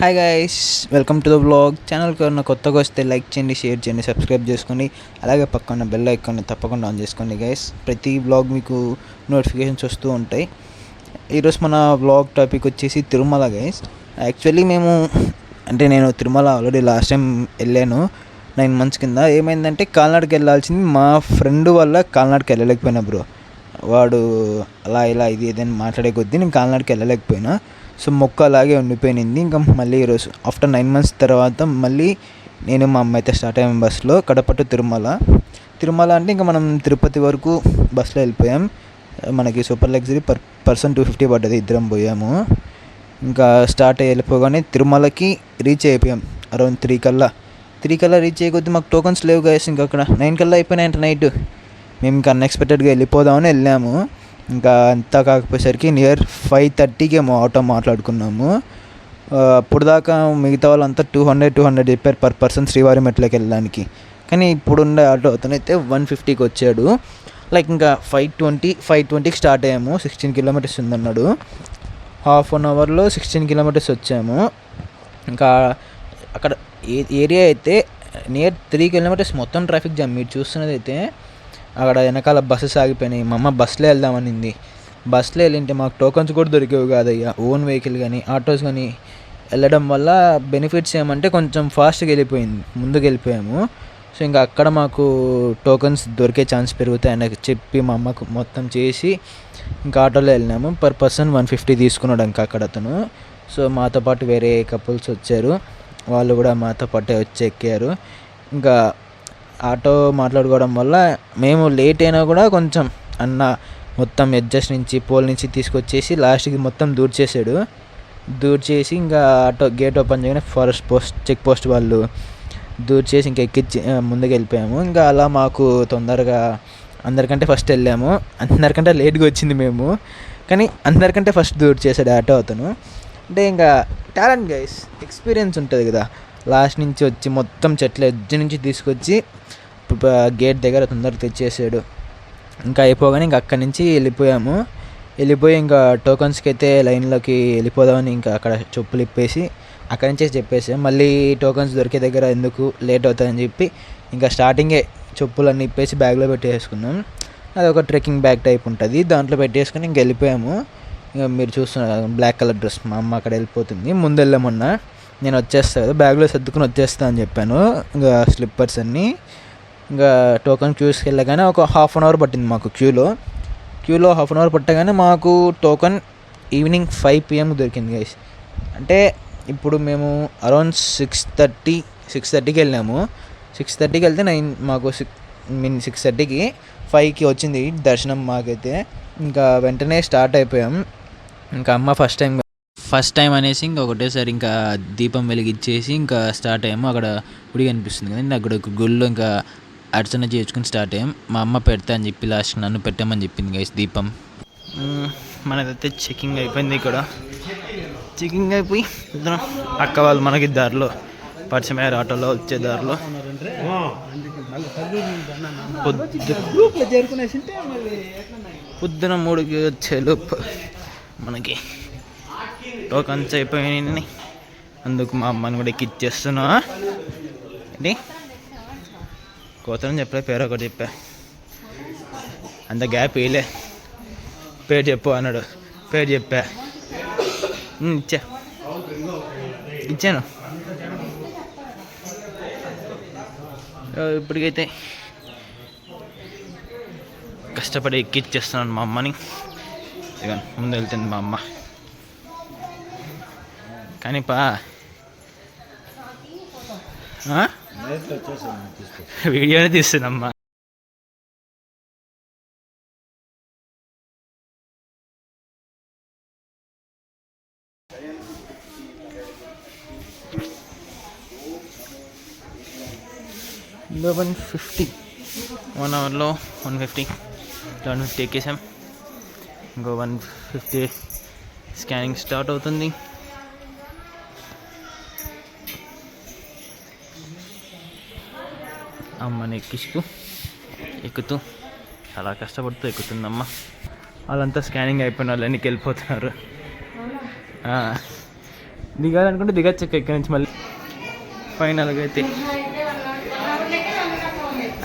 Hi guys, welcome to the vlog. ఛానల్కి ఎవరైనా కొత్తగా వస్తే లైక్ చేయండి, షేర్ చేయండి, సబ్స్క్రైబ్ చేసుకోండి. అలాగే పక్కన బెల్ ఐకాన్ని తప్పకుండా ఆన్ చేసుకోండి గైస్. ప్రతి వ్లాగ్ మీకు నోటిఫికేషన్స్ వస్తూ ఉంటాయి. ఈరోజు మన వ్లాగ్ టాపిక్ వచ్చేసి తిరుమల గైస్. యాక్చువల్లీ నేను తిరుమల ఆల్రెడీ లాస్ట్ టైం వెళ్ళాను 9 months కింద. ఏమైందంటే కాలినడకి వెళ్ళాల్సింది మా ఫ్రెండ్ వల్ల కాలినడకి వెళ్ళలేకపోయినా బ్రో. వాడు అలా ఇలా ఇది ఏదైనా మాట్లాడే కొద్దీ నేను కాలినడకి వెళ్ళలేకపోయినా. సో మొక్క అలాగే ఉండిపోయింది. ఇంకా మళ్ళీ ఈరోజు ఆఫ్టర్ 9 months తర్వాత మళ్ళీ నేను మా అమ్మ అయితే స్టార్ట్ అయ్యాము బస్సులో కడప టు తిరుమల అంటే ఇంకా మనం తిరుపతి వరకు బస్సులో వెళ్ళిపోయాం. మనకి సూపర్ లగ్జరీ పర్సన్ 250 పడ్డది, ఇద్దరం పోయాము. ఇంకా స్టార్ట్ అయ్యి వెళ్ళిపోగానే తిరుమలకి రీచ్ అయిపోయాం అరౌండ్ 3 కల్లా రీచ్ అయ్యే మాకు టోకన్స్ లేవు గైస్. ఇంకా అక్కడ 9 కల్లా అయిపోయినాయంట నైట్. మేము ఇంకా అన్ఎక్స్పెక్టెడ్గా వెళ్ళిపోదామని వెళ్ళాము. ఇంకా అంతా కాకపోయేసరికి నియర్ 5:30కి ఏమో ఆటో మాట్లాడుకున్నాము. అప్పుడు దాకా మిగతా వాళ్ళంతా 200 చెప్పారు పర్ పర్సన్ శ్రీవారి మెట్లకి వెళ్ళడానికి. కానీ ఇప్పుడుండే ఆటో అతనైతే 150కి వచ్చాడు. లైక్ ఇంకా 5:20కి స్టార్ట్ అయ్యాము. 16 kilometers ఉందన్నాడు. హాఫ్ అన్ అవర్లో 16 kilometers వచ్చాము. ఇంకా అక్కడ ఏరియా అయితే నియర్ 3 kilometers మొత్తం ట్రాఫిక్ జామ్. మీరు చూస్తున్నది అయితే అక్కడ వెనకాల బస్సెస్ ఆగిపోయినాయి. మా అమ్మ బస్సులో వెళ్దామనింది. బస్సులో వెళ్ళింటే మాకు టోకన్స్ కూడా దొరికేవి కాదయ్యా. ఓన్ వెహికల్ కానీ ఆటోస్ కానీ వెళ్ళడం వల్ల బెనిఫిట్స్ ఏమంటే కొంచెం ఫాస్ట్గా ముందుకు వెళ్ళిపోయాము. సో ఇంకా అక్కడ మాకు టోకన్స్ దొరికే ఛాన్స్ పెరుగుతాయి అని చెప్పి మా అమ్మకు మొత్తం చేసి ఇంకా ఆటోలో వెళ్ళినాము. పర్ పర్సన్ 150 తీసుకున్నాడు ఇంకా అక్కడ అతను. సో మాతో పాటు వేరే కపుల్స్ వచ్చారు, వాళ్ళు కూడా మాతో పాటే వచ్చి ఎక్కారు. ఇంకా ఆటో మాట్లాడుకోవడం వల్ల మేము లేట్ అయినా కూడా కొంచెం అన్న మొత్తం అడ్జస్ట్ నుంచి పోల్ నుంచి తీసుకొచ్చేసి లాస్ట్కి మొత్తం దూర్చేసి ఇంకా ఆటో గేట్ ఓపెన్ చేయగానే చెక్ పోస్ట్ వాళ్ళు దూర్చేసి ఇంకా ఎక్కించి ముందుకు వెళ్ళిపోయాము. ఇంకా అలా మాకు తొందరగా అందరికంటే ఫస్ట్ వెళ్ళాము. అందరికంటే లేట్గా వచ్చింది మేము, కానీ అందరికంటే ఫస్ట్ దూర్చేసాడు ఆటో అతను. అంటే ఇంకా టాలెంట్ గైస్, ఎక్స్పీరియన్స్ ఉంటుంది కదా. లాస్ట్ నుంచి వచ్చి మొత్తం చెట్ల ఎడ్జ్ నుంచి తీసుకొచ్చి గేట్ దగ్గర తొందరగా తెచ్చేసాడు. ఇంకా అయిపోగానే ఇంకా అక్కడి నుంచి వెళ్ళిపోయి ఇంకా టోకన్స్కి అయితే లైన్లోకి వెళ్ళిపోదామని ఇంకా అక్కడ చెప్పులు ఇప్పేసి అక్కడి నుంచే చెప్పేసాం. మళ్ళీ టోకన్స్ దొరికే దగ్గర ఎందుకు లేట్ అవుతుందని చెప్పి ఇంకా స్టార్టింగే చెప్పులన్నీ ఇప్పేసి బ్యాగ్లో పెట్టేసుకున్నాం. అది ఒక ట్రెక్కింగ్ బ్యాగ్ టైప్ ఉంటుంది, దాంట్లో పెట్టేసుకుని ఇంక వెళ్ళిపోయాము. ఇంకా మీరు చూస్తున్నారు బ్లాక్ కలర్ డ్రెస్, మా అమ్మ అక్కడ వెళ్ళిపోతుంది. ముందు వెళ్ళామన్నా నేను వచ్చేస్తాను కదా, బ్యాగ్లో సర్దుకుని వచ్చేస్తా అని చెప్పాను. ఇంకా స్లిప్పర్స్ అన్నీ ఇంకా టోకన్ క్యూస్కి వెళ్ళగానే ఒక హాఫ్ అన్ అవర్ పట్టింది మాకు. క్యూలో హాఫ్ అన్ అవర్ పట్టగానే మాకు టోకన్ ఈవినింగ్ 5 PM దొరికింది గైస్. అంటే ఇప్పుడు మేము అరౌండ్ 6:30కి వెళ్ళాము. 6:30కి వెళ్తే మాకు 6:30కి 5కి వచ్చింది దర్శనం మాకైతే. ఇంకా వెంటనే స్టార్ట్ అయిపోయాం. ఇంకా అమ్మ ఫస్ట్ టైం అనేసి ఇంకా ఒకటేసారి ఇంకా దీపం వెలిగించేసి ఇంకా స్టార్ట్ అయ్యాము. అక్కడ గుడి కనిపిస్తుంది కదా, అక్కడ ఒక గుళ్ళో ఇంకా అర్చన చేసుకుని స్టార్ట్ అయ్యాం. మా అమ్మ పెడతా అని చెప్పి లాస్ట్ నన్ను పెట్టామని చెప్పింది గైస్ దీపం. మనదైతే చెకింగ్ అయిపోయింది. ఇక్కడ చెకింగ్ అయిపోయి అక్క వాళ్ళు మనకి దారిలో పరిచయం అయ్యారు, ఆటోలో వచ్చే దారిలో. పొద్దున 3కి వచ్చేలోపు మనకి టోకన్స్ అయిపోయినాయి. అందుకు మా అమ్మని కూడా ఎక్కిచ్చేస్తున్నా. ఏంటి కోతని చెప్పలే, పేరు ఒకటి చెప్పా, అంత గ్యాప్ వేయలే. పేరు చెప్పు అన్నాడు, పేరు చెప్పా, ఇచ్చాను. ఇప్పటికైతే కష్టపడి ఎక్కిచ్చేస్తున్నాను మా అమ్మని. ఇక ముందు వెళ్తుంది మా అమ్మ. కానీ వీడియోనే తీస్తుందమ్మా. ఇందులో 150, 1 అవర్లో 150 ఎక్కేసాం. ఇంకో 150 స్కానింగ్ స్టార్ట్ అవుతుంది. అమ్మని ఎక్కుతూ చాలా కష్టపడుతూ ఎక్కుతుందమ్మ. వాళ్ళంతా స్కానింగ్ అయిపోయిన వాళ్ళు ఎన్నికి వెళ్ళిపోతున్నారు. దిగాలనుకుంటే దిగచ్చు ఇక్కడి నుంచి మళ్ళీ ఫైనల్గా అయితే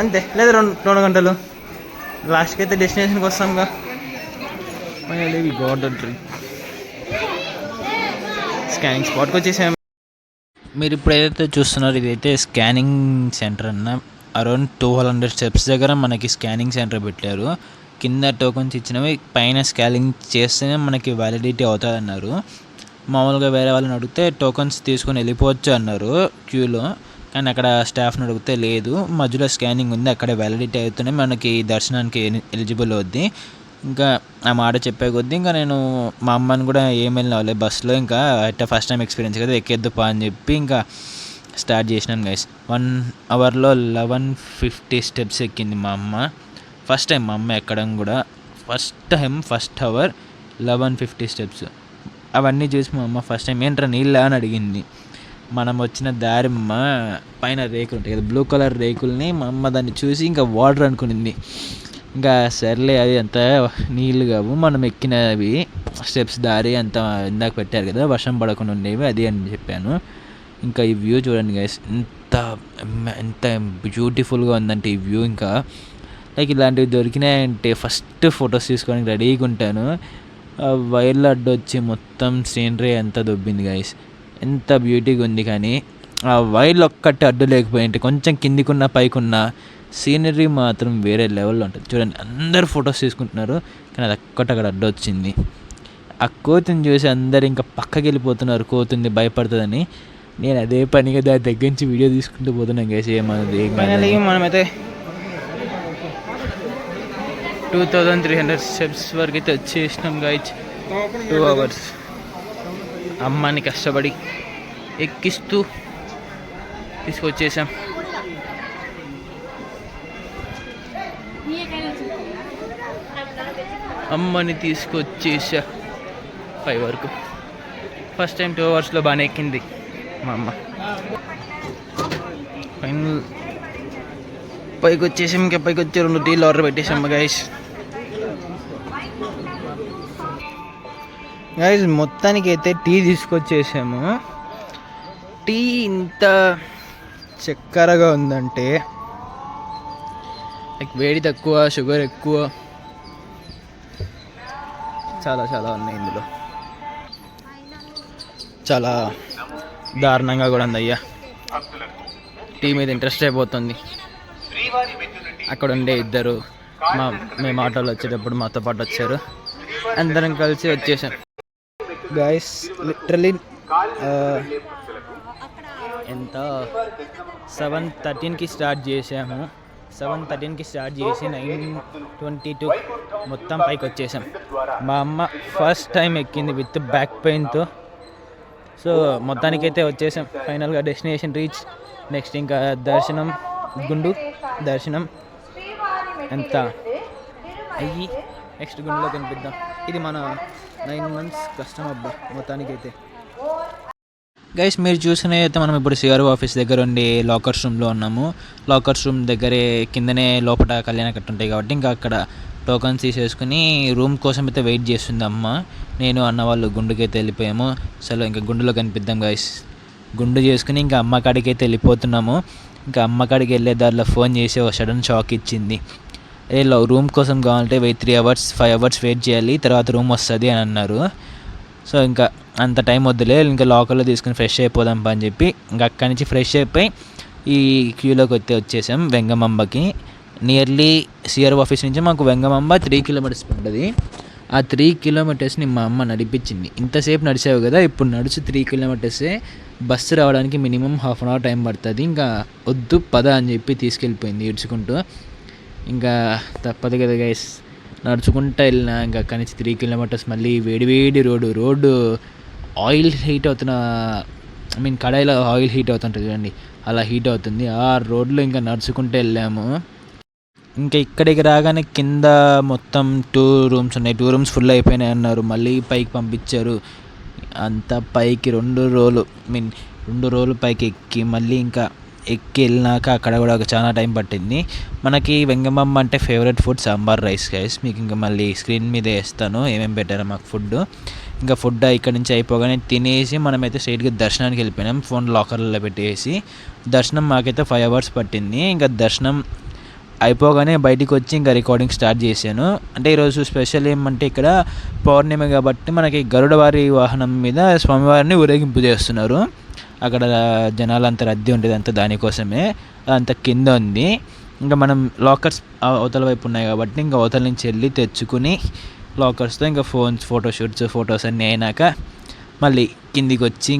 అంతే, లేదా 2 గంటలు లాస్ట్కి అయితే డెస్టినేషన్కి వస్తాంగా. Finally we got the trip. Scanning స్పాట్కి వచ్చేసాము. మీరు ఇప్పుడు ఏదైతే చూస్తున్నారో ఇదైతే స్కానింగ్ సెంటర్ అన్న. అరౌండ్ 200 స్టెప్స్ దగ్గర మనకి స్కానింగ్ సెంటర్ పెట్టారు. కింద టోకన్స్ ఇచ్చినవి, పైన స్కానింగ్ చేస్తేనే మనకి వ్యాలిడిటీ అవుతుంది అన్నారు. మామూలుగా వేరే వాళ్ళని అడిగితే టోకన్స్ తీసుకొని వెళ్ళిపోవచ్చు అన్నారు క్యూలో. కానీ అక్కడ స్టాఫ్ని అడిగితే లేదు, మధ్యలో స్కానింగ్ ఉంది, అక్కడే వ్యాలిడిటీ అవుతూనే మనకి దర్శనానికి ఎలిజిబుల్ అవుద్ది. ఇంకా ఆ మాట చెప్పే కొద్దీ ఇంకా నేను మా అమ్మని కూడా ఏం వెళ్ళిన బస్సులో, ఇంకా అయితే ఫస్ట్ టైం ఎక్స్పీరియన్స్ కదా ఎక్కేద్దుపా అని చెప్పి ఇంకా స్టార్ట్ చేసినాను గైస్. 1 అవర్లో 1150 స్టెప్స్ ఎక్కింది మా అమ్మ. ఫస్ట్ టైం మా అమ్మ ఎక్కడం కూడా, ఫస్ట్ అవర్ 1150 స్టెప్స్. అవన్నీ చూసి మా అమ్మ ఫస్ట్ టైం ఏంట్రా నీళ్ళ అని అడిగింది. మనం వచ్చిన దారి పైన రేకులు ఉంటాయి కదా, బ్లూ కలర్ రేకుల్ని, మా అమ్మ దాన్ని చూసి ఇంకా వాటర్ అనుకునింది. ఇంకా సర్లే అది అంత నీళ్ళు కావు, మనం ఎక్కినవి స్టెప్స్ దారి అంత ఇందాక పెట్టారు కదా వర్షం పడకుండా ఉండేవి అది అని చెప్పాను. ఇంకా ఈ వ్యూ చూడండి గైస్, ఎంత బ్యూటిఫుల్గా ఉందంటే ఈ వ్యూ. ఇంకా లైక్ ఇలాంటివి దొరికినాయంటే ఫస్ట్ ఫొటోస్ తీసుకోవడానికి రెడీగా ఉంటాను. వైర్లు అడ్డొచ్చి మొత్తం సీనరీ అంతా దొబ్బింది గైస్, ఎంత బ్యూటీగా ఉంది. కానీ ఆ వైర్లు ఒక్కటి అడ్డు లేకపోయింటే కొంచెం కిందికున్న పైకున్న సీనరీ మాత్రం వేరే లెవెల్లో ఉంటుంది. చూడండి అందరు ఫొటోస్ తీసుకుంటున్నారు, కానీ అది ఒక్కటి అక్కడ అడ్డు వచ్చింది. ఆ కోతిని చూసి అందరు ఇంకా పక్కకి వెళ్ళిపోతున్నారు, కోతుంది భయపడుతుందని. నేను అదే పనిగా దాని దగ్గర నుంచి వీడియో తీసుకుంటూ పోతున్నాను గైస్. ఏమన్నది మనమైతే 2300 స్టెప్స్ వరకు అయితే వచ్చేసినాం గైస్. 2 అవర్స్ అమ్మాని కష్టపడి ఎక్కిస్తూ తీసుకొచ్చేసాం. అమ్మని తీసుకొచ్చేసా 5 వరకు. ఫస్ట్ టైం 2 అవర్స్లో బాగానే ఎక్కింది మా అమ్మ. ఫైనల్ పైకి వచ్చేసాం. ఇంకా పైకి వచ్చి 2 టీలు ఆర్డర్ పెట్టేసాం గైస్. గైస్ మొత్తానికి అయితే టీ తీసుకొచ్చేసాము. టీ ఇంత చక్కెరగా ఉందంటే లైక్ వేడి తక్కువ, షుగర్ ఎక్కువ, చాలా చాలా ఉన్నాయి ఇందులో. చాలా దారుణంగా కూడా ఉంది అయ్యా. టీ మీద ఇంట్రెస్ట్ అయిపోతుంది. అక్కడ ఉండే ఇద్దరు మేము ఆటోలో వచ్చేటప్పుడు మాతో పాటు వచ్చారు, అందరం కలిసి వచ్చేసాం గైస్. లిటరలీ ఎంత 7:13కి స్టార్ట్ చేసాము. 7:13కి స్టార్ట్ చేసి 9:22 మొత్తం పైకి వచ్చేసాం. మా అమ్మ ఫస్ట్ టైం ఎక్కింది విత్ బ్యాక్ పెయిన్తో. సో మొత్తానికైతే వచ్చేసాం. ఫైనల్గా డెస్టినేషన్ రీచ్. నెక్స్ట్ ఇంకా దర్శనం, గుండు దర్శనం ఎంత అయ్యి నెక్స్ట్ గుండులో కనిపిద్దాం. ఇది మన 9 months కష్టం అబ్బా మొత్తానికైతే. గైస్ మీరు చూసినవి అయితే మనం ఇప్పుడు సిఆర్ఓ ఆఫీస్ దగ్గర ఉండి లాకర్స్ రూమ్లో ఉన్నాము. లాకర్స్ రూమ్ దగ్గరే కిందనే లోపల కళ్యాణ కట్ట ఉంటాయి కాబట్టి ఇంకా అక్కడ టోకన్స్ తీసేసుకుని రూమ్ కోసం అయితే వెయిట్ చేస్తుంది అమ్మ. నేను అన్న వాళ్ళు గుండుకైతే వెళ్ళిపోయాము. అసలు ఇంకా గుండులో కనిపిద్దాం గైస్. గుండు చేసుకుని ఇంకా అమ్మ కాడికి అయితే వెళ్ళిపోతున్నాము. ఇంకా అమ్మ కాడికి వెళ్ళే దారిలో ఫోన్ చేసి ఒక సడన్ షాక్ ఇచ్చింది. రూమ్ కోసం కావాలంటే 3 hours 5 hours వెయిట్ చేయాలి, తర్వాత రూమ్ వస్తుంది అని అన్నారు. సో ఇంకా అంత టైం వద్దులే, ఇంకా లాకర్లో తీసుకుని ఫ్రెష్ అయిపోదాం అని చెప్పి ఇంకా అక్కడి నుంచి ఫ్రెష్ అయిపోయి ఈ క్యూలోకి వచ్చేసాం వెంగమాంబకి. నియర్లీ సిఆర్ఓ ఆఫీస్ నుంచి మాకు వెంగమాంబ 3 kilometers పడ్డది. ఆ 3 kilometersని మా అమ్మ నడిపించింది. ఇంతసేపు నడిచావు కదా, ఇప్పుడు నడుచు 3 kilometers, బస్సు రావడానికి మినిమం 1/2 hour టైం పడుతుంది. ఇంకా వద్దు పద అని చెప్పి తీసుకెళ్ళిపోయింది ఈడ్చుకుంటూ. ఇంకా తప్పదు కదా గైస్, నడుచుకుంటూ వెళ్ళినా. ఇంకా అక్కడి నుంచి 3 kilometers మళ్ళీ వేడివేడి రోడ్డు ఆయిల్ హీట్ అవుతున్న, కడాయిలో ఆయిల్ హీట్ అవుతుంటుంది చూడండి, అలా హీట్ అవుతుంది. ఆ రోడ్లో ఇంకా నడుచుకుంటూ వెళ్ళాము. ఇంకా ఇక్కడికి రాగానే కింద మొత్తం 2 rooms ఉన్నాయి. 2 rooms ఫుల్ అయిపోయినాయి అన్నారు. మళ్ళీ పైకి పంపించారు. అంతా పైకి 2 రోజులు పైకి ఎక్కి మళ్ళీ ఇంకా వెళ్ళినాక అక్కడ కూడా చాలా టైం పట్టింది. మనకి వెంగమాంబ అంటే favourite food sambar rice guys. మీకు ఇంకా మళ్ళీ స్క్రీన్ మీద వేస్తాను ఏమేమి పెట్టారో మాకు ఫుడ్. ఇంకా ఫుడ్ ఇక్కడ నుంచి అయిపోగానే తినేసి మనమైతే స్ట్రైట్గా దర్శనానికి వెళ్ళిపోయినాం. ఫోన్ లాకర్లో పెట్టేసి దర్శనం మాకైతే 5 hours పట్టింది. ఇంకా దర్శనం అయిపోగానే బయటికి వచ్చి ఇంకా రికార్డింగ్ స్టార్ట్ చేశాను. అంటే ఈరోజు స్పెషల్ ఏమంటే ఇక్కడ పౌర్ణమి కాబట్టి మనకి గరుడ వారి వాహనం మీద స్వామివారిని ఊరేగింపు చేస్తున్నారు. అక్కడ జనాలంతా రద్దీ ఉంటుంది, అంతా దానికోసమే. అంత కింద ఉంది. ఇంకా మనం లాకర్స్ అవతల వైపు ఉన్నాయి కాబట్టి ఇంకా అవతల నుంచి వెళ్ళి తెచ్చుకుని లాకర్స్తో ఇంకా ఫొటోస్ అన్నీ అయినాక మళ్ళీ కిందికి వచ్చి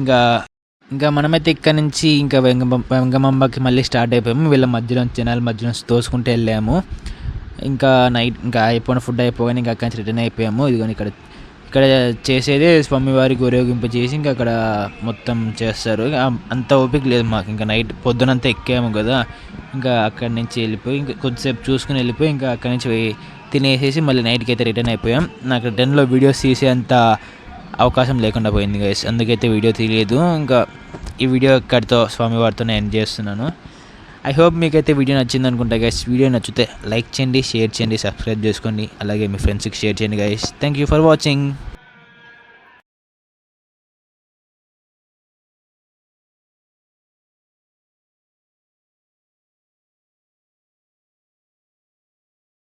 ఇంకా మనమైతే ఇక్కడ నుంచి ఇంకా వెంగమాంబకి మళ్ళీ స్టార్ట్ అయిపోయాము. వీళ్ళ మధ్యలో జనాల మధ్యలో తోసుకుంటూ వెళ్ళాము. ఇంకా నైట్ ఇంకా ఫుడ్ అయిపోగానే ఇంకా అక్కడి నుంచి రిటర్న్ అయిపోయాము. ఇదిగోని ఇక్కడ చేసేదే స్వామివారికి ఊరేగింపు చేసి ఇంకా అక్కడ మొత్తం చేస్తారు. అంత ఓపిక లేదు మాకు. ఇంకా నైట్ పొద్దునంతా ఎక్కాము కదా, ఇంకా అక్కడి నుంచి వెళ్ళిపోయి ఇంకా కొద్దిసేపు చూసుకుని వెళ్ళిపోయి ఇంకా అక్కడి నుంచి తినేసేసి మళ్ళీ నైట్కి అయితే రిటర్న్ అయిపోయాం. నాకు రిటర్న్లో వీడియోస్ తీసేంత అవకాశం లేకుండా పోయింది గైస్, అందుకైతే వీడియో తీయలేదు. ఇంకా ఈ వీడియో ఇక్కడితో స్వామివారితో ఎండ్ చేస్తున్నాను. ఐ హోప్ మీకైతే వీడియో నచ్చింది అనుకుంటా గైస్. వీడియో నచ్చితే లైక్ చేయండి, షేర్ చేయండి, సబ్స్క్రైబ్ చేసుకోండి, అలాగే మీ ఫ్రెండ్స్కి షేర్ చేయండి guys. Thank you for watching.